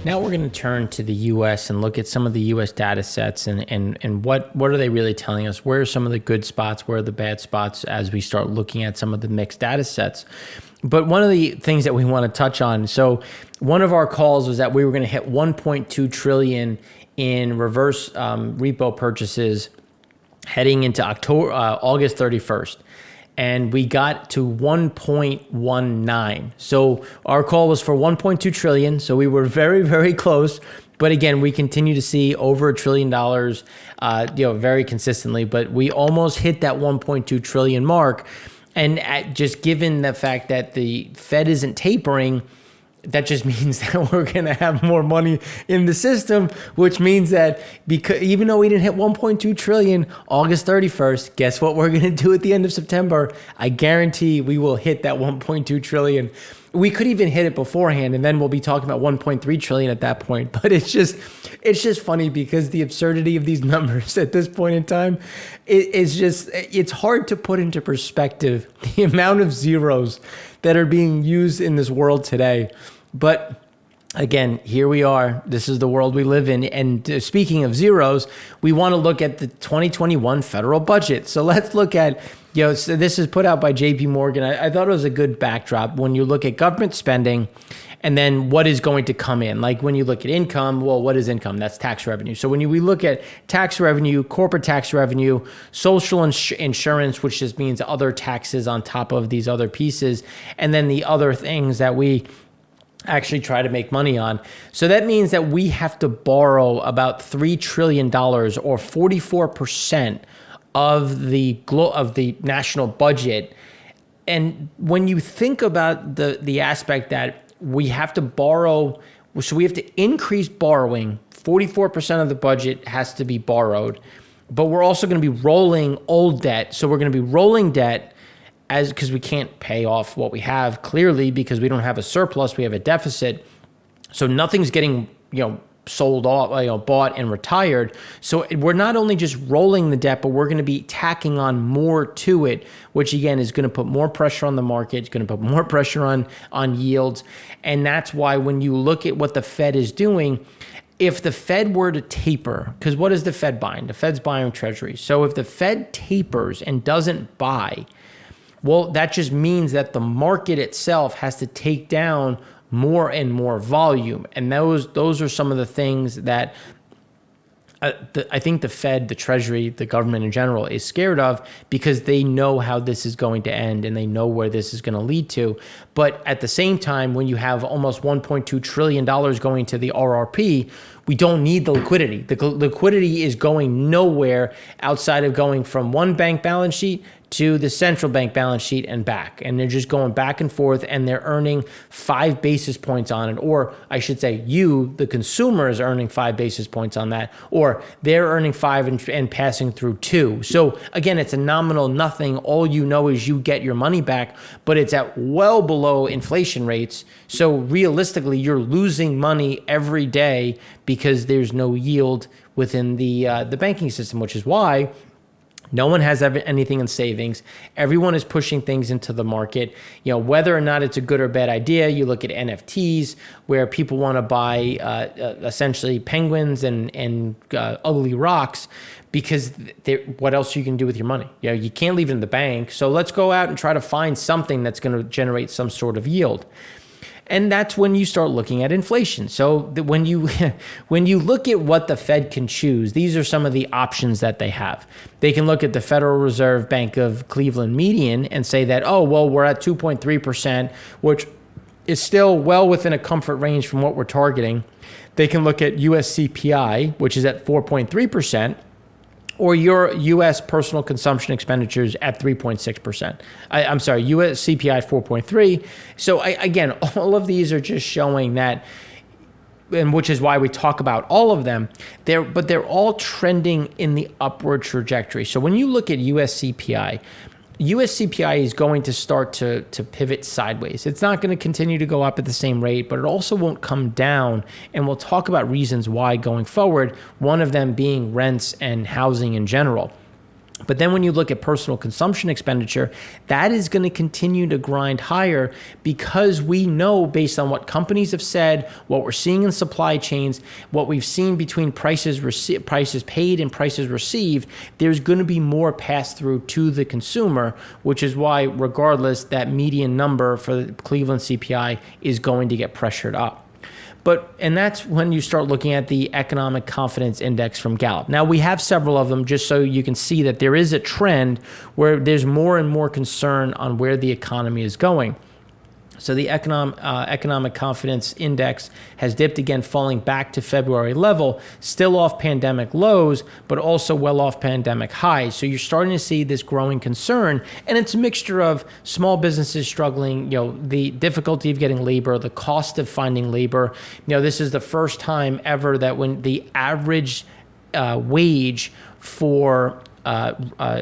Now we're going to turn to the U.S. and look at some of the U.S. data sets and what are they really telling us? Where are some of the good spots? Where are the bad spots as we start looking at some of the mixed data sets? But one of the things that we want to touch on, so one of our calls was that we were going to hit 1.2 trillion in reverse repo purchases heading into August 31st. And we got to 1.19. So our call was for 1.2 trillion. So we were very, very close. But again, we continue to see over $1 trillion, very consistently. But we almost hit that 1.2 trillion mark. And just given the fact that the Fed isn't tapering, that just means that we're going to have more money in the system, which means that because even though we didn't hit 1.2 trillion August 31st, guess what we're going to do at the end of September? I guarantee we will hit that 1.2 trillion. We could even hit it beforehand, and then we'll be talking about 1.3 trillion at that point. But it's just funny because the absurdity of these numbers at this point in time it's hard to put into perspective the amount of zeros that are being used in this world today. But again, here we are. This is the world we live in. And speaking of zeros, we want to look at the 2021 federal budget. So let's look at, so this is put out by JP Morgan. I thought it was a good backdrop when you look at government spending and then what is going to come in. Like when you look at income, well, what is income? That's tax revenue. So when we look at tax revenue, corporate tax revenue, social insurance, which just means other taxes on top of these other pieces, and then the other things that we actually try to make money on. So that means that we have to borrow about $3 trillion or 44% of the national budget. And when you think about the aspect that we have to borrow, so we have to increase borrowing, 44% of the budget has to be borrowed, but we're also going to be rolling old debt. So we're going to be rolling debt because we can't pay off what we have clearly because we don't have a surplus, we have a deficit. So nothing's getting, sold off, bought and retired. So we're not only just rolling the debt, but we're going to be tacking on more to it, which again is going to put more pressure on the market. It's going to put more pressure on yields. And that's why when you look at what the Fed is doing, if the Fed were to taper, because what is the Fed buying? The Fed's buying treasuries. So if the Fed tapers and doesn't buy, well, that just means that the market itself has to take down more and more volume. And those are some of the things that I think the Fed, the Treasury, the government in general is scared of because they know how this is going to end and they know where this is going to lead to. But at the same time, when you have almost $1.2 trillion going to the RRP, we don't need the liquidity. The liquidity is going nowhere outside of going from one bank balance sheet to the central bank balance sheet and back. And they're just going back and forth and they're earning 5 basis points on it. Or I should say you, the consumer, is earning 5 basis points on that. Or they're earning 5 and passing through 2. So again, it's a nominal nothing. All you know is you get your money back, but it's at well below inflation rates. So realistically, you're losing money every day because there's no yield within the banking system, which is why no one has anything in savings. Everyone is pushing things into the market. Whether or not it's a good or bad idea, you look at NFTs where people want to buy essentially penguins and ugly rocks because what else you can do with your money? You can't leave it in the bank. So let's go out and try to find something that's going to generate some sort of yield. And that's when you start looking at inflation. So when you look at what the Fed can choose, these are some of the options that they have. They can look at the Federal Reserve Bank of Cleveland median and say that, we're at 2.3%, which is still well within a comfort range from what we're targeting. They can look at US CPI, which is at 4.3%. Or your U.S. personal consumption expenditures at 3.6%. I'm sorry, U.S. CPI 4.3. So again, all of these are just showing that, and which is why we talk about all of them. But they're all trending in the upward trajectory. So when you look at U.S. CPI is going to start to pivot sideways. It's not going to continue to go up at the same rate, but it also won't come down. And we'll talk about reasons why going forward, one of them being rents and housing in general. But then when you look at personal consumption expenditure, that is going to continue to grind higher because we know, based on what companies have said, what we're seeing in supply chains, what we've seen between prices paid and prices received, there's going to be more pass through to the consumer, which is why regardless, that median number for the Cleveland CPI is going to get pressured up. And that's when you start looking at the economic confidence index from Gallup. Now, we have several of them just so you can see that there is a trend where there's more and more concern on where the economy is going. So the economic confidence index has dipped again, falling back to February level, still off pandemic lows, but also well off pandemic highs. So you're starting to see this growing concern, and it's a mixture of small businesses struggling, the difficulty of getting labor, the cost of finding labor. This is the first time ever that when the average wage for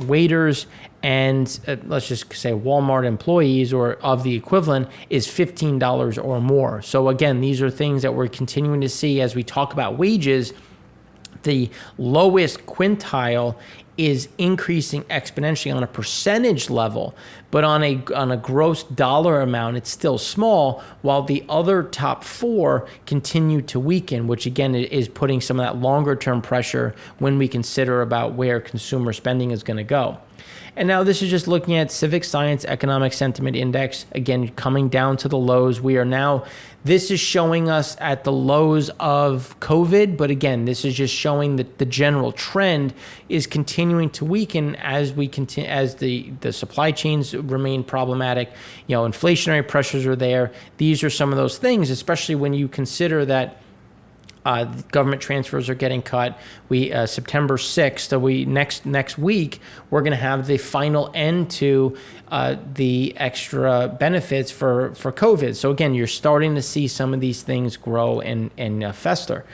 waiters and let's just say Walmart employees or of the equivalent is $15 or more. So again, these are things that we're continuing to see as we talk about wages. The lowest quintile is increasing exponentially on a percentage level, but on a gross dollar amount, it's still small, while the other top four continue to weaken, which again is putting some of that longer term pressure when we consider about where consumer spending is going to go. And now this is just looking at Civic Science Economic Sentiment Index, again, coming down to the lows. This is showing us at the lows of COVID, but again, this is just showing that the general trend is continuing to weaken as the supply chains remain problematic. Inflationary pressures are there. These are some of those things, especially when you consider that government transfers are getting cut. September 6th, so next week, we're going to have the final end to the extra benefits for COVID. So again, you're starting to see some of these things grow and fester.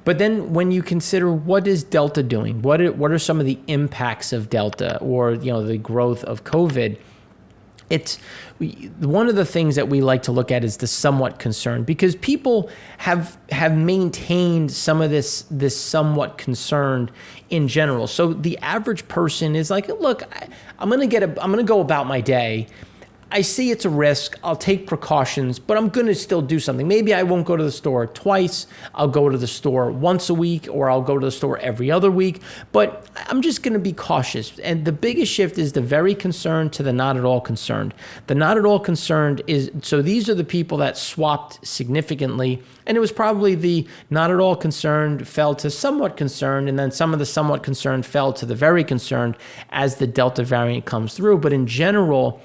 But then when you consider what is Delta doing, what are some of the impacts of Delta or the growth of COVID? It's one of the things that we like to look at is the somewhat concern, because people have maintained some of this somewhat concerned in general. So the average person is like, look, I'm going to go about my day. I see it's a risk. I'll take precautions, but I'm going to still do something. Maybe I won't go to the store twice. I'll go to the store once a week, or I'll go to the store every other week, but I'm just going to be cautious. And the biggest shift is the very concerned to the not at all concerned. The not at all concerned so these are the people that swapped significantly, and it was probably the not at all concerned fell to somewhat concerned, and then some of the somewhat concerned fell to the very concerned as the Delta variant comes through. But in general,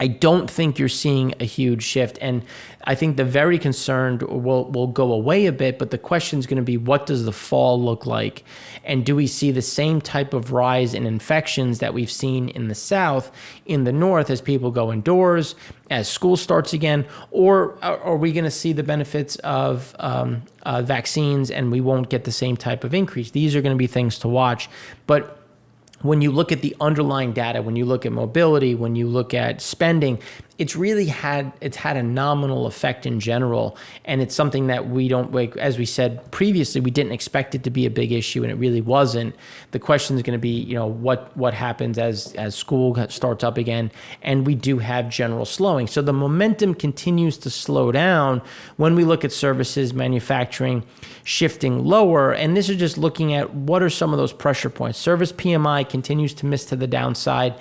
I don't think you're seeing a huge shift. And I think the very concerned will go away a bit, but the question is going to be, what does the fall look like? And do we see the same type of rise in infections that we've seen in the South, in the North, as people go indoors, as school starts again? Or are we going to see the benefits of vaccines and we won't get the same type of increase? These are going to be things to watch. But when you look at the underlying data, when you look at mobility, when you look at spending, it's had a nominal effect in general. And it's something that we don't, as we said previously, we didn't expect it to be a big issue, and it really wasn't. The question is going to be, what happens as school starts up again, and we do have general slowing. So the momentum continues to slow down when we look at services, manufacturing shifting lower. And this is just looking at what are some of those pressure points. Service PMI continues to miss to the downside.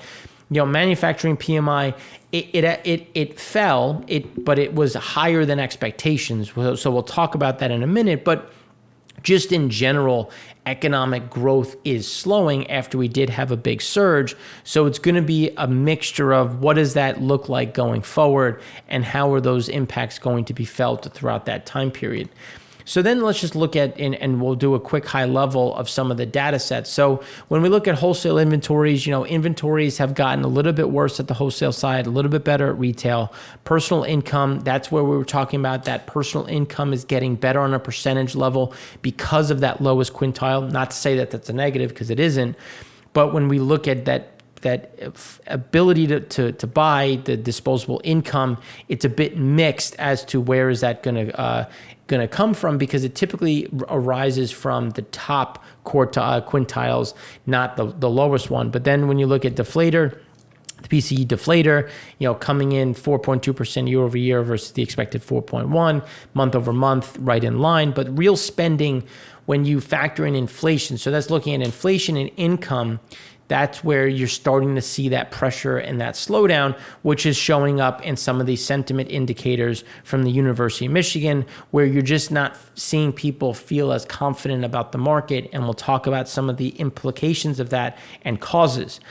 Manufacturing PMI, it fell, but it was higher than expectations. So we'll talk about that in a minute. But just in general, economic growth is slowing after we did have a big surge. So it's going to be a mixture of what does that look like going forward, and how are those impacts going to be felt throughout that time period. So then let's just look at, and we'll do a quick high level of some of the data sets. So when we look at wholesale inventories, inventories have gotten a little bit worse at the wholesale side, a little bit better at retail. Personal income, that's where we were talking about that personal income is getting better on a percentage level because of that lowest quintile. Not to say that that's a negative, because it isn't. But when we look at that ability to buy, the disposable income, it's a bit mixed as to where is that going to come from, because it typically arises from the top quintiles, not the lowest one. But then when you look at deflator, the PCE deflator, coming in 4.2% year over year versus the expected 4.1 month over month, right in line. But real spending, when you factor in inflation, so that's looking at inflation and income, that's where you're starting to see that pressure and that slowdown, which is showing up in some of these sentiment indicators from the University of Michigan, where you're just not seeing people feel as confident about the market. And we'll talk about some of the implications of that and causes.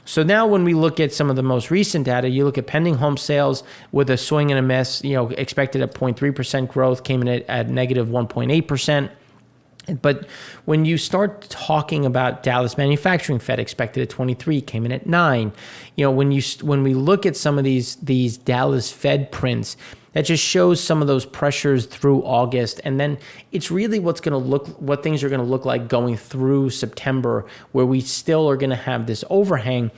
So now when we look at some of the most recent data, you look at pending home sales with a swing and a miss, expected at 0.3% growth, came in at negative 1.8%. But when you start talking about Dallas manufacturing, Fed expected at 23, came in at 9. When we look at some of these Dallas Fed prints, that just shows some of those pressures through August. And then it's really what things are going to look like going through September, where we still are going to have this overhang.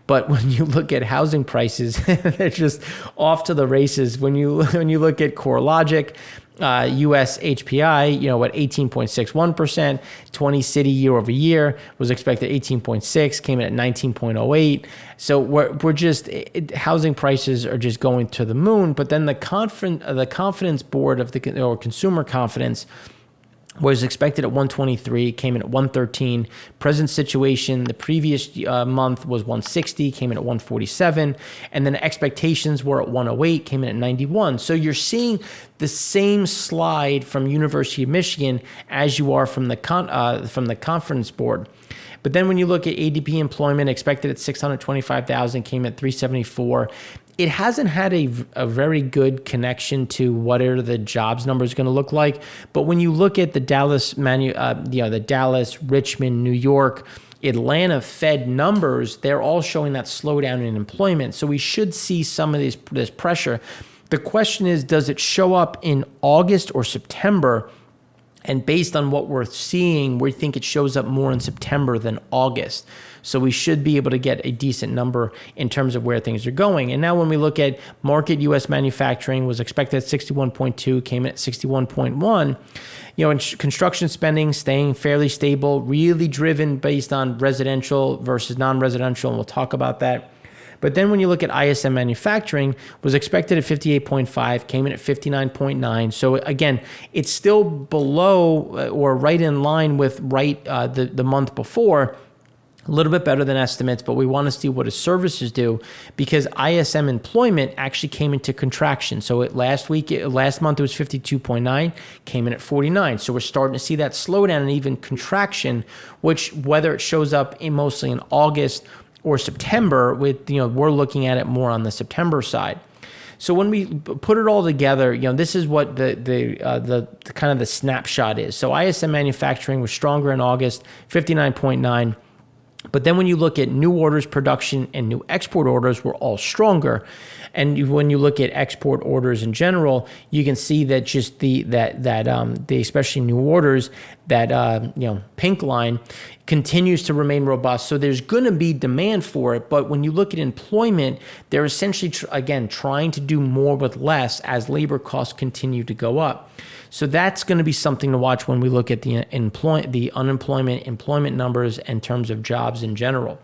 But when you look at housing prices, they're just off to the races. When you look at CoreLogic, U.S. HPI, at 18.61%, 20 city year over year was expected 18.6, came in at 19.08. So we're just housing prices are just going to the moon. But then the confidence board of or consumer confidence was expected at 123, came in at 113. Present situation, the previous month was 160, came in at 147. And then expectations were at 108, came in at 91. So you're seeing the same slide from University of Michigan as you are from the conference board. But then when you look at ADP employment, expected at 625,000, came at 374. It hasn't had a very good connection to what are the jobs numbers going to look like. But when you look at the Dallas, the Dallas, Richmond, New York, Atlanta Fed numbers, they're all showing that slowdown in employment. So we should see some of this pressure. The question is, does it show up in August or September? And based on what we're seeing, we think it shows up more in September than August. So we should be able to get a decent number in terms of where things are going. And now when we look at market, U.S. manufacturing was expected at 61.2, came in at 61.1. And construction spending staying fairly stable, really driven based on residential versus non-residential, and we'll talk about that. But then when you look at ISM manufacturing, was expected at 58.5, came in at 59.9. So again, it's still below or right in line with the month before. A little bit better than estimates, but we want to see what his services do, because ISM employment actually came into contraction. So last month it was 52.9, came in at 49. So we're starting to see that slowdown and even contraction, which whether it shows up mostly in August or September, we're looking at it more on the September side. So when we put it all together, this is what the kind of the snapshot is. So ISM manufacturing was stronger in August, 59.9. But then when you look at new orders, production, and new export orders were all stronger. And when you look at export orders in general, you can see that just the especially new orders, that pink line continues to remain robust. So there's going to be demand for it. But when you look at employment, they're essentially again trying to do more with less as labor costs continue to go up. So that's going to be something to watch when we look at the unemployment, employment numbers in terms of jobs in general.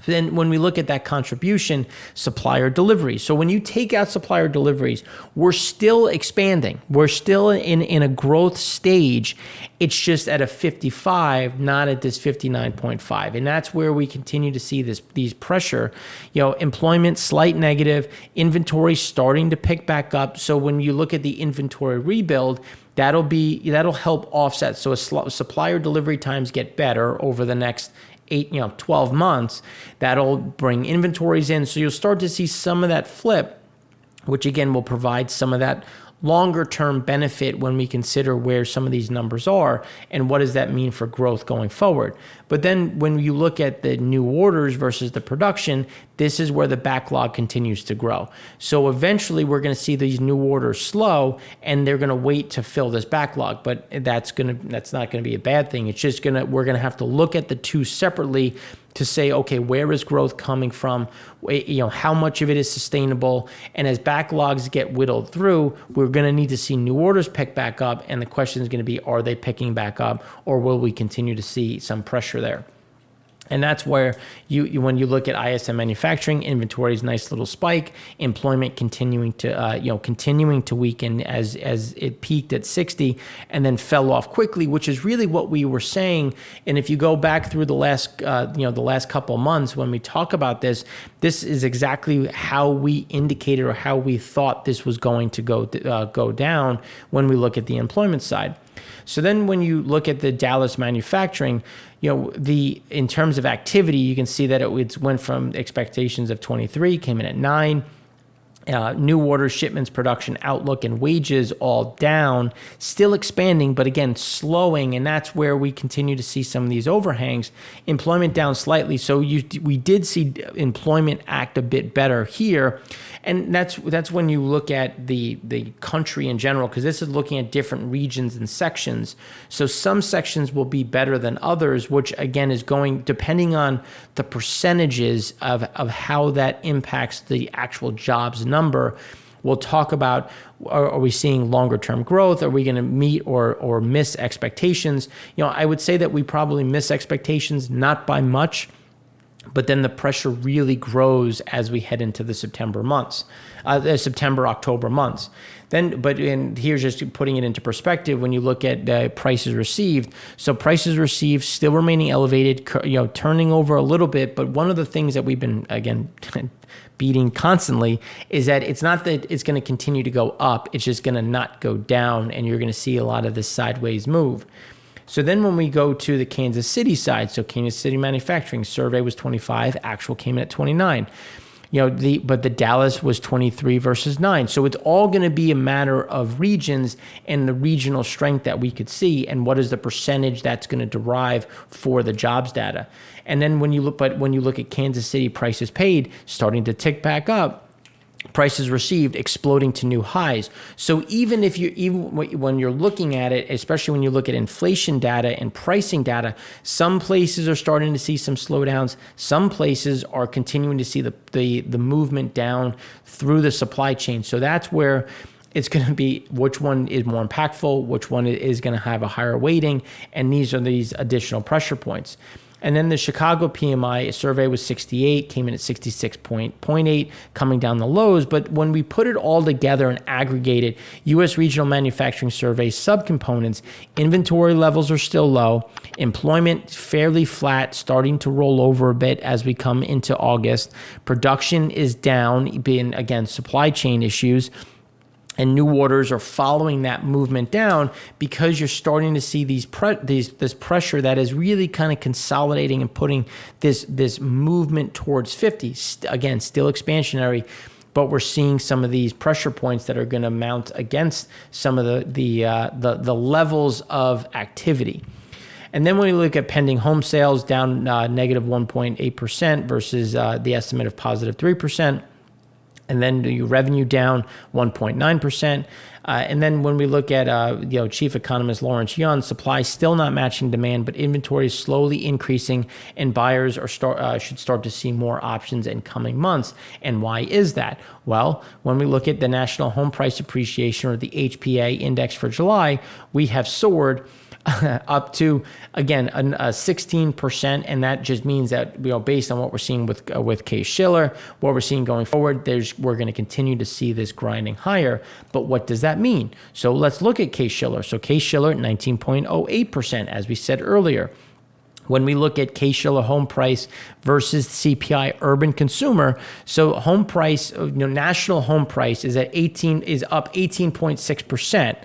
Then when we look at that contribution, supplier deliveries. So when you take out supplier deliveries, we're still expanding. We're still in a growth stage. It's just at a 55, not at this 59.5. And that's where we continue to see these pressure. Employment slight negative, inventory starting to pick back up. So when you look at the inventory rebuild, that'll help offset. So as supplier delivery times get better over the next 12 months, that'll bring inventories in. So you'll start to see some of that flip, which again will provide some of that longer term benefit when we consider where some of these numbers are and what does that mean for growth going forward. But then when you look at the new orders versus the production, this is where the backlog continues to grow. So eventually we're going to see these new orders slow and they're going to wait to fill this backlog. But that's not going to be a bad thing. It's just we're going to have to look at the two separately to say, okay, where is growth coming from? How much of it is sustainable? And as backlogs get whittled through, we're going to need to see new orders pick back up. And the question is going to be, are they picking back up, or will we continue to see some pressure there? And that's where when you look at ISM manufacturing, inventory's nice little spike, employment continuing to weaken as it peaked at 60 and then fell off quickly, which is really what we were saying. And if you go back through the last couple months when we talk about this is exactly how we indicated or how we thought this was going to go down when we look at the employment side. So then when you look at the Dallas manufacturing, in terms of activity, you can see that it went from expectations of 23, came in at 9. New orders, shipments, production, outlook, and wages all down, still expanding, but again, slowing. And that's where we continue to see some of these overhangs. Employment down slightly. So we did see employment act a bit better here. And that's when you look at the country in general, because this is looking at different regions and sections. So some sections will be better than others, which again is going, depending on the percentages of how that impacts the actual jobs number. We'll talk about, are we seeing longer term growth? Are we going to meet or miss expectations? I would say that we probably miss expectations, not by much, but then the pressure really grows as we head into the September, October months. And here's just putting it into perspective when you look at prices received. So prices received still remaining elevated, turning over a little bit. But one of the things that we've been, again, beating constantly is that it's not that it's going to continue to go up. It's just going to not go down. And you're going to see a lot of this sideways move. So then when we go to the Kansas City side, so Kansas City manufacturing survey was 25, actual came in at 29. But the Dallas was 23 versus 9. So it's all going to be a matter of regions and the regional strength that we could see, and what is the percentage that's going to derive for the jobs data. And then when you look at Kansas City prices paid starting to tick back up, prices received exploding to new highs. So even when you're looking at it, especially when you look at inflation data and pricing data, some places are starting to see some slowdowns. Some places are continuing to see the movement down through the supply chain. So that's where it's going to be which one is more impactful, which one is going to have a higher weighting, and these are these additional pressure points. And then the Chicago PMI survey was 68, came in at 66.8, coming down the lows. But when we put it all together and aggregated U.S. regional manufacturing survey subcomponents, inventory levels are still low, employment fairly flat, starting to roll over a bit as we come into August. Production is down, being, again, supply chain issues. And new orders are following that movement down because you're starting to see this pressure that is really kind of consolidating and putting this movement towards 50. Again, still expansionary, but we're seeing some of these pressure points that are going to mount against some of the levels of activity. And then when we look at pending home sales, down negative 1.8% versus the estimate of positive 3%. And then your revenue down 1.9%. And then when we look at Chief Economist Lawrence Yun, supply still not matching demand, but inventory is slowly increasing, and buyers should start to see more options in coming months. And why is that? Well, when we look at the National Home Price Appreciation, or the HPA index for July, we have soared up to, again, 16%, and that just means that, based on what we're seeing with Case-Shiller, what we're seeing going forward, we're going to continue to see this grinding higher. But what does that mean? So let's look at Case-Shiller. So Case-Shiller at 19.08%, as we said earlier. When we look at Case-Shiller home price versus CPI urban consumer, so home price, national home price is up 18.6%,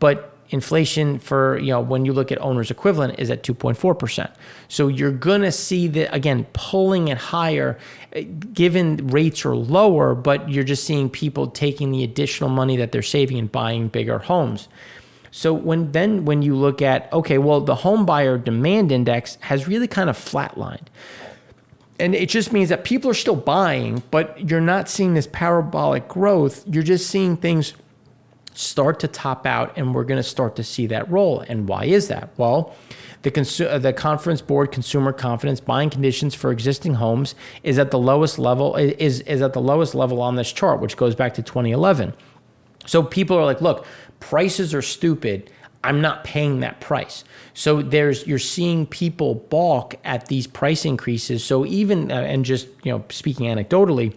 but inflation for, when you look at owner's equivalent, is at 2.4%. So you're going to see that, again, pulling it higher, given rates are lower, but you're just seeing people taking the additional money that they're saving and buying bigger homes. So when you look at, okay, well, the home buyer demand index has really kind of flatlined. And it just means that people are still buying, but you're not seeing this parabolic growth. You're just seeing things start to top out, and we're going to start to see that roll. And why is that? Well, the Conference Board Consumer Confidence buying conditions for existing homes is at the lowest level on this chart, which goes back to 2011. So people are like, look, prices are stupid. I'm not paying that price. So you're seeing people balk at these price increases. So even, and just, speaking anecdotally,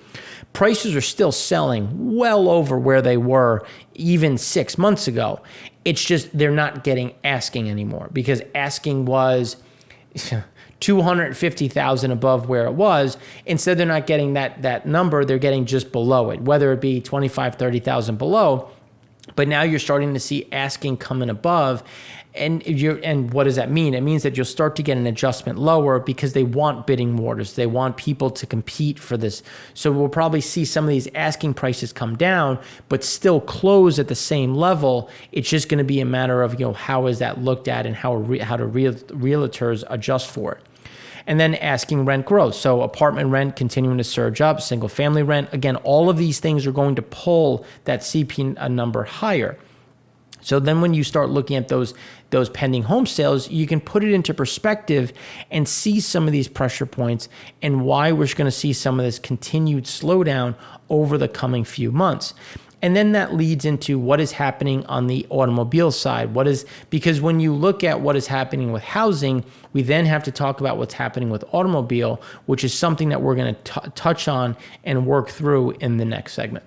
prices are still selling well over where they were even 6 months ago. It's just they're not getting asking anymore, because asking was 250,000 above where it was. Instead, they're not getting that number. They're getting just below it, whether it be 25, 30,000 below. But now you're starting to see asking coming above. And what does that mean? It means that you'll start to get an adjustment lower, because they want bidding wars. They want people to compete for this. So we'll probably see some of these asking prices come down, but still close at the same level. It's just going to be a matter of, how is that looked at, and how do realtors adjust for it. And then asking rent growth. So apartment rent continuing to surge up, single family rent. Again, all of these things are going to pull that CP number higher. So then when you start looking at those pending home sales, you can put it into perspective and see some of these pressure points and why we're going to see some of this continued slowdown over the coming few months. And then that leads into what is happening on the automobile side. Because when you look at what is happening with housing, we then have to talk about what's happening with automobile, which is something that we're going to touch on and work through in the next segment.